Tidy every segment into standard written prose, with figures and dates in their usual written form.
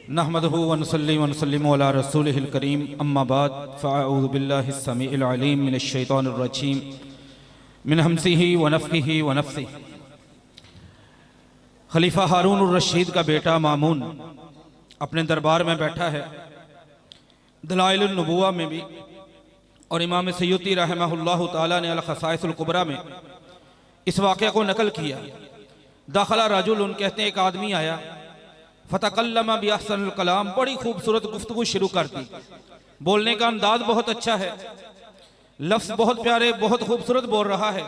नहमदुहु व नुसल्ली व नुसल्लिमु अला रसूलिहिल करीम अम्मा बाद फ़अऊज़ु बिल्लाहिस समीइल अलीम मिनश शैतानिर रजीम मिन हमज़िही व नफ़्ख़िही व नफ़्सिही। खलीफा हारून उर रशीद का बेटा मामून अपने दरबार में बैठा है। दलाइलुन नबुव्वा में भी और इमाम सय्यूती रहमहुल्लाहु ताला ने अल ख़साइसुल कुबरा में इस वाक़े को नकल किया। दाखला रजुल, कहते हैं एक आदमी आया, फ़तकल्लम बि अहसनिल कलाम, बड़ी खूबसूरत गुफ्तगू शुरू कर दी। बोलने का अंदाज बहुत अच्छा है, लफ्ज़ बहुत प्यारे, बहुत खूबसूरत बोल रहा है।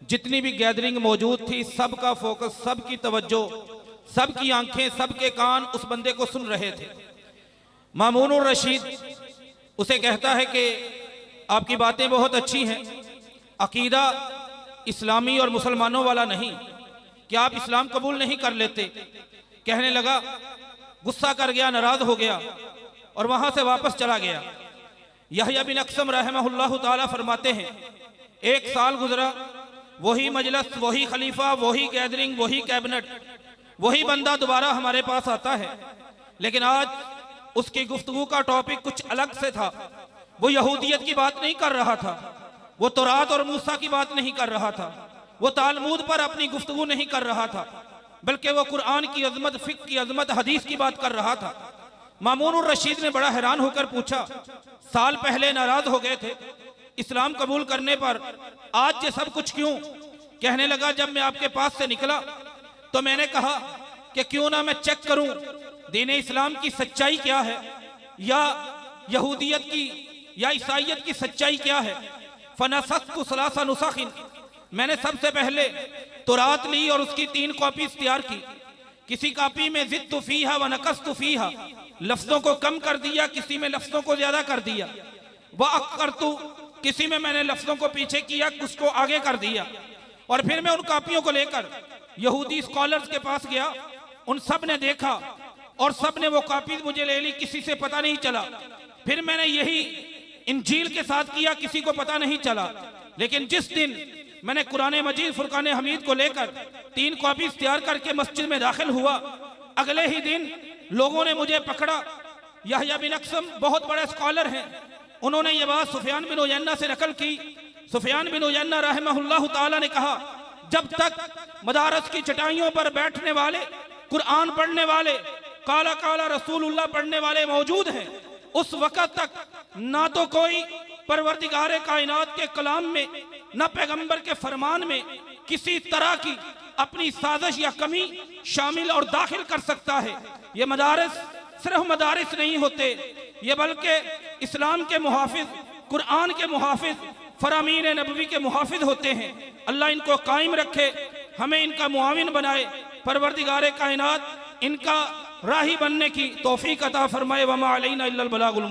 जितनी भी गैदरिंग मौजूद थी, सबका फोकस, सबकी तवज्जो, सबकी आंखें, सबके कान उस बंदे को सुन रहे थे। मामून उर रशीद उसे कहता है कि आपकी बातें बहुत अच्छी हैं, अकीदा इस्लामी और मुसलमानों वाला नहीं, क्या आप इस्लाम कबूल नहीं कर लेते? कहने लगा, गुस्सा कर गया, नाराज हो गया और वहां से वापस चला गया। यहया बिन अक़सम रहमहुल्लाहु ताला फरमाते हैं, एक साल गुजरा, वही मजलिस, वही खलीफा, वही गैदरिंग, वही कैबिनेट, वही बंदा दोबारा हमारे पास आता है। लेकिन आज उसकी गुफ्तगू का टॉपिक कुछ अलग से था। वो यहूदियत की बात नहीं कर रहा था, वो तौरात और मूसा की बात नहीं कर रहा था, वो तालमूद पर अपनी गुफ्तगू नहीं कर रहा था, बल्कि वो कुरान की अजमत, फिक्र की अजमत, हदीस की बात कर रहा था। मामून उर रशीद ने बड़ा हैरान होकर पूछा, साल पहले नाराज हो गए थे इस्लाम कबूल करने पर, आज ये सब कुछ क्यों? कहने लगा, जब मैं आपके पास से निकला तो मैंने कहा कि क्यों ना मैं चेक करूं दीन इस्लाम की सच्चाई क्या है, या यहूदियत की या ईसाइयत की सच्चाई क्या है। फनसख्तु सलासा नुसखिन, मैंने सबसे पहले तौरात ली और उसकी 3 कॉपीज तैयार की। किसी कॉपी में ज़िद्तु फीहा व नक़स्तु फीहा, लफ्जों को कम कर दिया, किसी में लफ्जों को ज्यादा कर दिया। व अक़रतु, किसी में मैंने लफ्जों को पीछे किया, उसको आगे कर दिया। और फिर मैं उन कॉपियों को लेकर यहूदी स्कॉलर्स के पास गया, उन सब ने देखा और सब ने वो कॉपीज मुझे ले ली, किसी से पता नहीं चला। फिर मैंने यही इंजील के साथ किया, किसी को पता नहीं चला। लेकिन जिस दिन मैंने कुरान मजीद फुरकान हमीद को लेकर 3 कॉपीज तैयार करके मस्जिद में दाखिल हुआ, अगले ही दिन लोगों ने मुझे पकड़ा। यहया बिन अक़सम बहुत बड़े स्कॉलर हैं, उन्होंने ये बात सुफियान बिन उयैना से नकल की। सुफियान बिन उयैना रहमहुल्लाहु ताला ने कहा, जब तक मदारस की चटाइयों पर बैठने वाले, कुरान पढ़ने वाले, काला काला रसूलुल्लाह पढ़ने वाले मौजूद हैं, उस वक़्त तक ना तो कोई परवरदिगारे कायनात के कलाम में, न पैगंबर के फरमान में किसी तरह की अपनी साजिश या कमी शामिल और दाखिल कर सकता है। ये मदारिस सिर्फ मदारिस नहीं होते, ये बल्कि इस्लाम के मुहाफिज, कुरान के मुहाफिज, फरामीन नबवी के मुहाफिज होते हैं। अल्लाह इनको कायम रखे, हमें इनका मुआविन बनाए, परवरदिगारे कायनात इनका राही बनने की तौफीक अता फरमाए। वमा अलैना इल्लल बलागुल मुबीन।